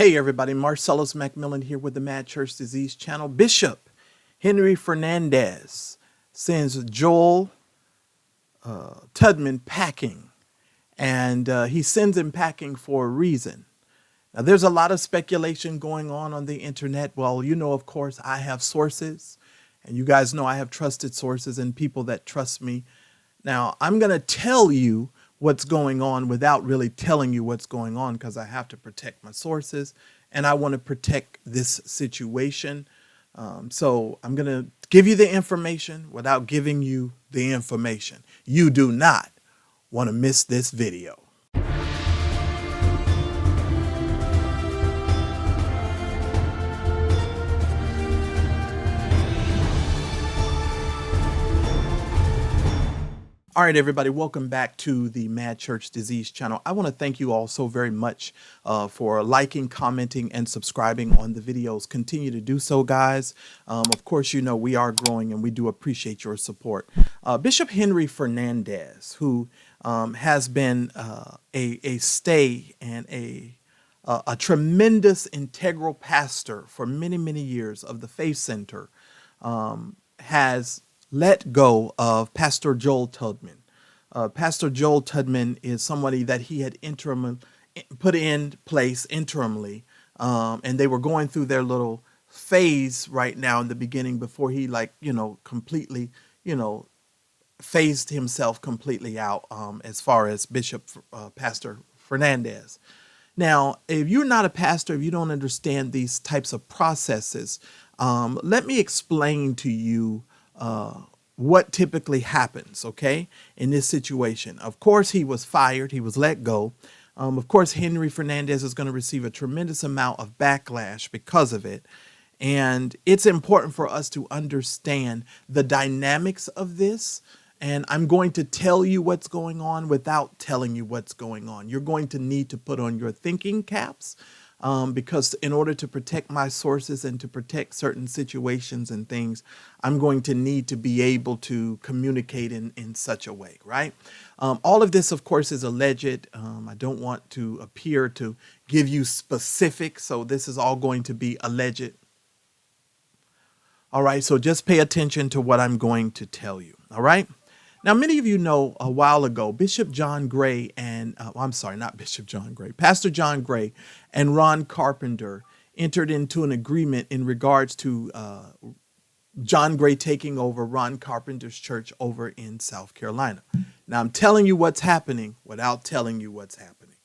Hey everybody, Marcellus McMillian here with the Madchurchdisease channel. Bishop Henry Fernandez sends Joel Tudman packing, and he sends him packing for a reason. Now, there's a lot of speculation going on the internet. Well, you know, of course, I have sources, and you guys know I have trusted sources and people that trust me. Now, I'm going to tell you what's going on without really telling you what's going on because I have to protect my sources and I want to protect this situation. So I'm going to give you the information without giving you the information. You do not want to miss this video. All right, everybody, welcome back to the Madchurchdisease channel. I want to thank you all so very much for liking, commenting, and subscribing on the videos. Continue to do so, guys. Of course, you know we are growing, and we do appreciate your support. Bishop Henry Fernandez, who has been a stay and a tremendous integral pastor for many, many years of the Faith Center, has let go of Pastor Joel Tudman. Pastor Joel Tudman is somebody that he had put in place interimly, and they were going through their little phase right now in the beginning before he completely, phased himself completely out as far as Pastor Fernandez. Now, if you're not a pastor, if you don't understand these types of processes, let me explain to you what typically happens, okay, in this situation. Of course, he was fired. He was let go. Of course, Henry Fernandez is going to receive a tremendous amount of backlash because of it. And it's important for us to understand the dynamics of this. And I'm going to tell you what's going on without telling you what's going on. You're going to need to put on your thinking caps. Because in order to protect my sources and to protect certain situations and things, I'm going to need to be able to communicate in such a way, right? All of this, of course, is alleged. I don't want to appear to give you specifics, so this is all going to be alleged. All right, so just pay attention to what I'm going to tell you, all right? Now, many of you know a while ago, Bishop John Gray and, Pastor John Gray and Ron Carpenter entered into an agreement in regards to John Gray taking over Ron Carpenter's church over in South Carolina. Now, I'm telling you what's happening without telling you what's happening.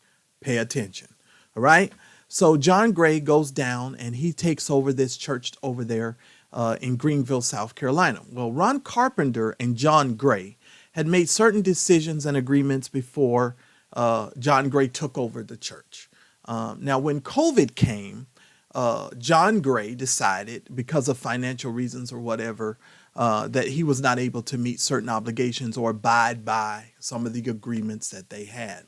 Pay attention, all right? So John Gray goes down and he takes over this church over there in Greenville, South Carolina. Well, Ron Carpenter and John Gray had made certain decisions and agreements before John Gray took over the church. Now, when COVID came, John Gray decided, because of financial reasons or whatever, that he was not able to meet certain obligations or abide by some of the agreements that they had.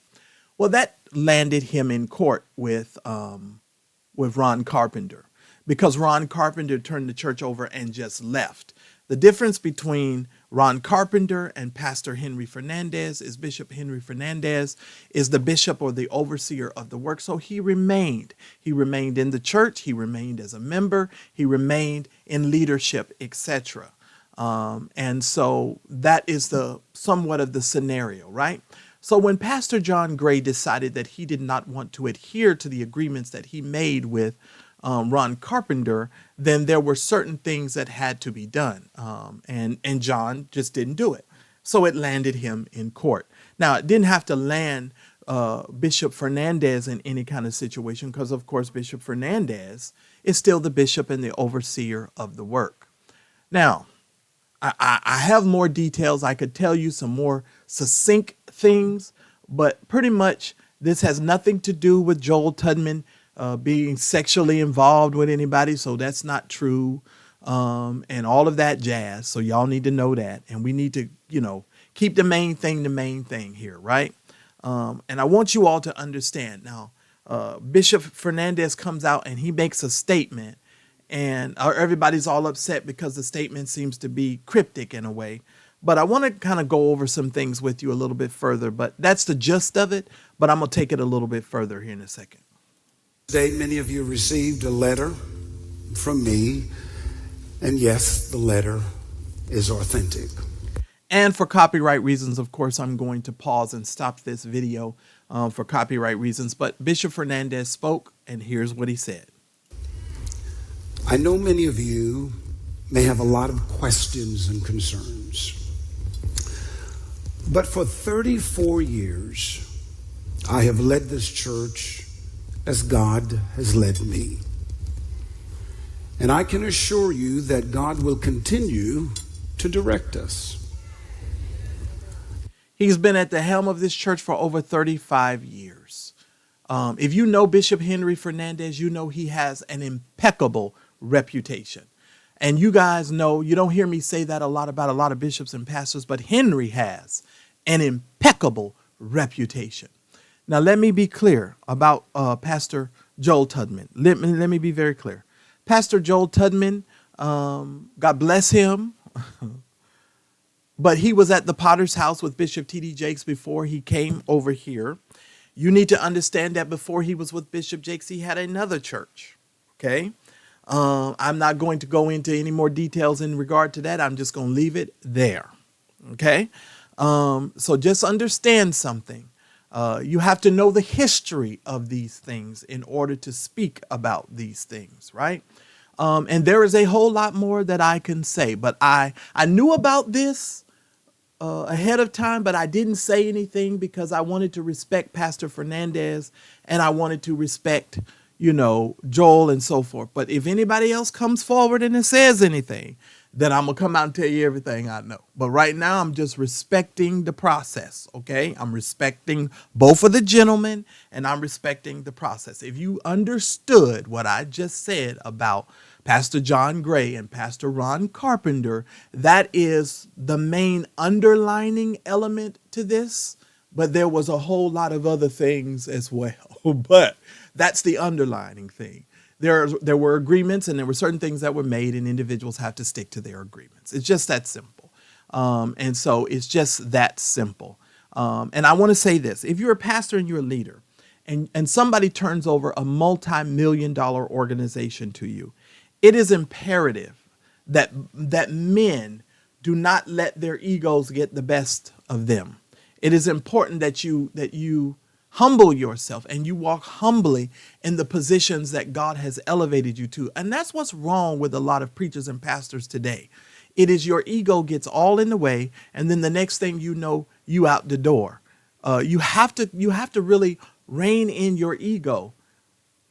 Well, that landed him in court with Ron Carpenter, because Ron Carpenter turned the church over and just left. The difference between Ron Carpenter and Pastor Henry Fernandez is Bishop Henry Fernandez is the bishop or the overseer of the work. So he remained. He remained in the church. He remained as a member. He remained in leadership, etc. And so that is somewhat of the scenario, right? So when Pastor John Gray decided that he did not want to adhere to the agreements that he made with Ron Carpenter, then there were certain things that had to be done. And John just didn't do it. So it landed him in court. Now, it didn't have to land Bishop Fernandez in any kind of situation because, of course, Bishop Fernandez is still the bishop and the overseer of the work. Now, I have more details. I could tell you some more succinct things, but pretty much this has nothing to do with Joel Tudman being sexually involved with anybody. So that's not true. And all of that jazz. So y'all need to know that. And we need to, keep the main thing here, right? And I want you all to understand now, Bishop Fernandez comes out and he makes a statement and everybody's all upset because the statement seems to be cryptic in a way. But I want to kind of go over some things with you a little bit further, but that's the gist of it. But I'm going to take it a little bit further here in a second. Today, many of you received a letter from me, and yes, the letter is authentic. And for copyright reasons, of course, I'm going to pause and stop this video for copyright reasons. But Bishop Fernandez spoke, and here's what he said. I know many of you may have a lot of questions and concerns, but for 34 years, I have led this church as God has led me. And I can assure you that God will continue to direct us. He's been at the helm of this church for over 35 years. If you know Bishop Henry Fernandez, you know he has an impeccable reputation. And you guys know, you don't hear me say that a lot about a lot of bishops and pastors, but Henry has an impeccable reputation. Now, let me be clear about Pastor Joel Tudman. Let me be very clear. Pastor Joel Tudman, God bless him, but he was at the Potter's house with Bishop T.D. Jakes before he came over here. You need to understand that before he was with Bishop Jakes, he had another church, okay? I'm not going to go into any more details in regard to that. I'm just going to leave it there, okay? So just understand something. You have to know the history of these things in order to speak about these things, right? And there is a whole lot more that I can say, but I knew about this ahead of time, but I didn't say anything because I wanted to respect Pastor Fernandez and I wanted to respect, Joel and so forth. But if anybody else comes forward and it says anything, then I'm going to come out and tell you everything I know. But right now, I'm just respecting the process, okay? I'm respecting both of the gentlemen, and I'm respecting the process. If you understood what I just said about Pastor John Gray and Pastor Ron Carpenter, that is the main underlining element to this. But there was a whole lot of other things as well. But that's the underlining thing. There were agreements and there were certain things that were made and individuals have to stick to their agreements. It's just that simple. And so it's just that simple. And I want to say this. If you're a pastor and you're a leader and somebody turns over a multi-million-dollar organization to you, it is imperative that men do not let their egos get the best of them. It is important that you humble yourself and you walk humbly in the positions that God has elevated you to. And that's what's wrong with a lot of preachers and pastors today. It is your ego gets all in the way. And then the next thing you know, you out the door. You have to really rein in your ego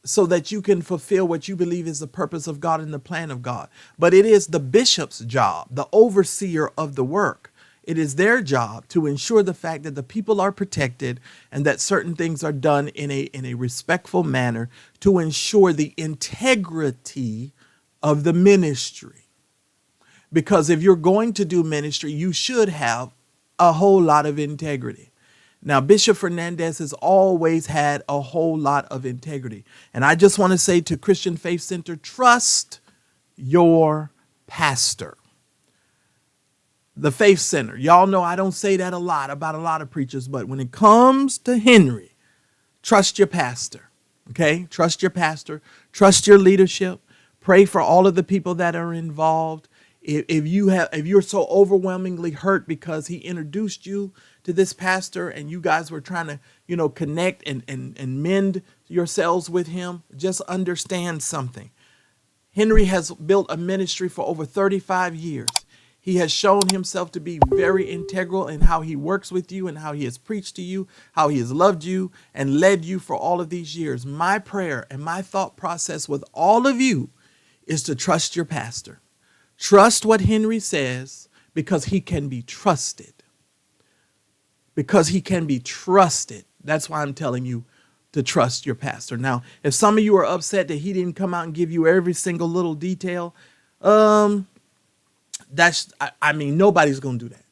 so that you can fulfill what you believe is the purpose of God and the plan of God. But it is the bishop's job, the overseer of the work. It is their job to ensure the fact that the people are protected and that certain things are done in a respectful manner to ensure the integrity of the ministry. Because if you're going to do ministry, you should have a whole lot of integrity. Now, Bishop Fernandez has always had a whole lot of integrity. And I just want to say to Christian Faith Center, trust your pastor. The Faith Center. Y'all know I don't say that a lot about a lot of preachers, but when it comes to Henry, trust your pastor. Okay? Trust your pastor. Trust your leadership. Pray for all of the people that are involved. If you're so overwhelmingly hurt because he introduced you to this pastor and you guys were trying to, connect and mend yourselves with him, just understand something. Henry has built a ministry for over 35 years. He has shown himself to be very integral in how he works with you and how he has preached to you, how he has loved you and led you for all of these years. My prayer and my thought process with all of you is to trust your pastor. Trust what Henry says because he can be trusted. Because he can be trusted. That's why I'm telling you to trust your pastor. Now, if some of you are upset that he didn't come out and give you every single little detail, nobody's going to do that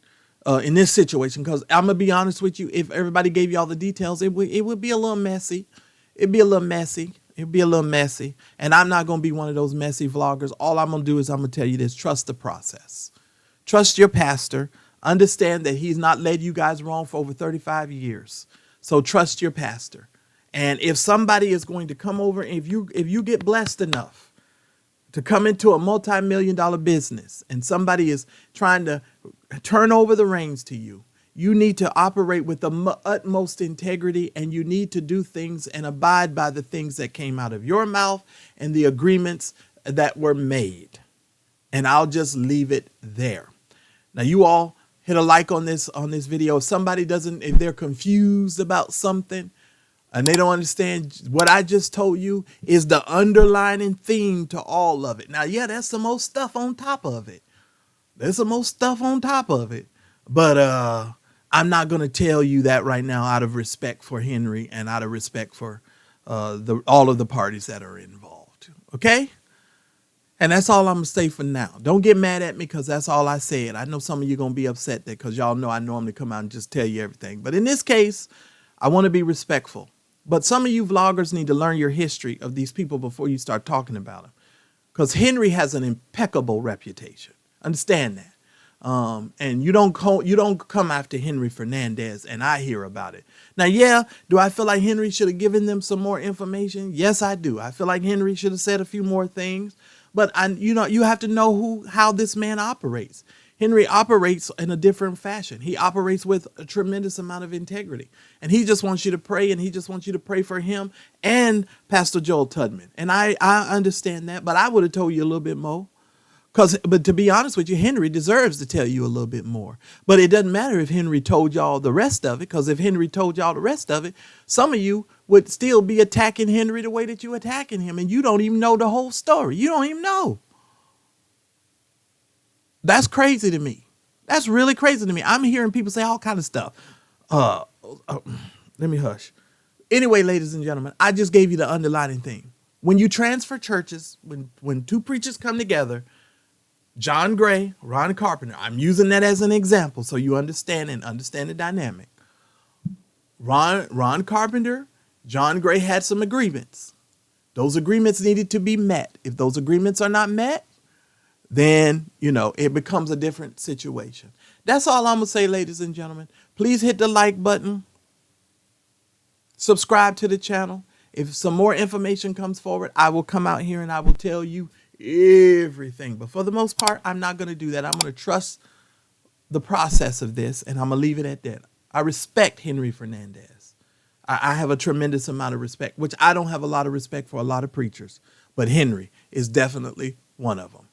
in this situation, because I'm going to be honest with you. If everybody gave you all the details, it would be a little messy. It'd be a little messy. And I'm not going to be one of those messy vloggers. All I'm going to do is I'm going to tell you this. Trust the process. Trust your pastor. Understand that he's not led you guys wrong for over 35 years. So trust your pastor. And if somebody is going to come over, if you get blessed enough to come into a multi-million-dollar business and somebody is trying to turn over the reins to you, you need to operate with the utmost integrity, and you need to do things and abide by the things that came out of your mouth and the agreements that were made. And I'll just leave it there. Now, you all hit a like on this video. If they're confused about something and they don't understand what I just told you, is the underlining theme to all of it. Now, yeah, there's some more stuff on top of it. But I'm not going to tell you that right now out of respect for Henry and out of respect for all of the parties that are involved. Okay? And that's all I'm going to say for now. Don't get mad at me because that's all I said. I know some of you are going to be upset there because y'all know I normally come out and just tell you everything. But in this case, I want to be respectful. But some of you vloggers need to learn your history of these people before you start talking about them. Because Henry has an impeccable reputation. Understand that. And you don't come after Henry Fernandez and I hear about it. Now, yeah, do I feel like Henry should have given them some more information? Yes, I do. I feel like Henry should have said a few more things. But you have to know how this man operates. Henry operates in a different fashion. He operates with a tremendous amount of integrity. And he just wants you to pray, and he just wants you to pray for him and Pastor Joel Tudman. And I understand that, but I would have told you a little bit more. But to be honest with you, Henry deserves to tell you a little bit more. But it doesn't matter if Henry told y'all the rest of it, because if Henry told y'all the rest of it, some of you would still be attacking Henry the way that you're attacking him, and you don't even know the whole story. You don't even know. That's crazy to me. That's really crazy to me. I'm hearing people say all kind of stuff. Let me hush. Anyway, ladies and gentlemen, I just gave you the underlining thing. When you transfer churches, when two preachers come together, John Gray, Ron Carpenter, I'm using that as an example so you understand the dynamic. Ron Carpenter, John Gray had some agreements. Those agreements needed to be met. If those agreements are not met, then, it becomes a different situation. That's all I'm going to say, ladies and gentlemen. Please hit the like button. Subscribe to the channel. If some more information comes forward, I will come out here and I will tell you everything. But for the most part, I'm not going to do that. I'm going to trust the process of this, and I'm going to leave it at that. I respect Henry Fernandez. I have a tremendous amount of respect, which I don't have a lot of respect for a lot of preachers. But Henry is definitely one of them.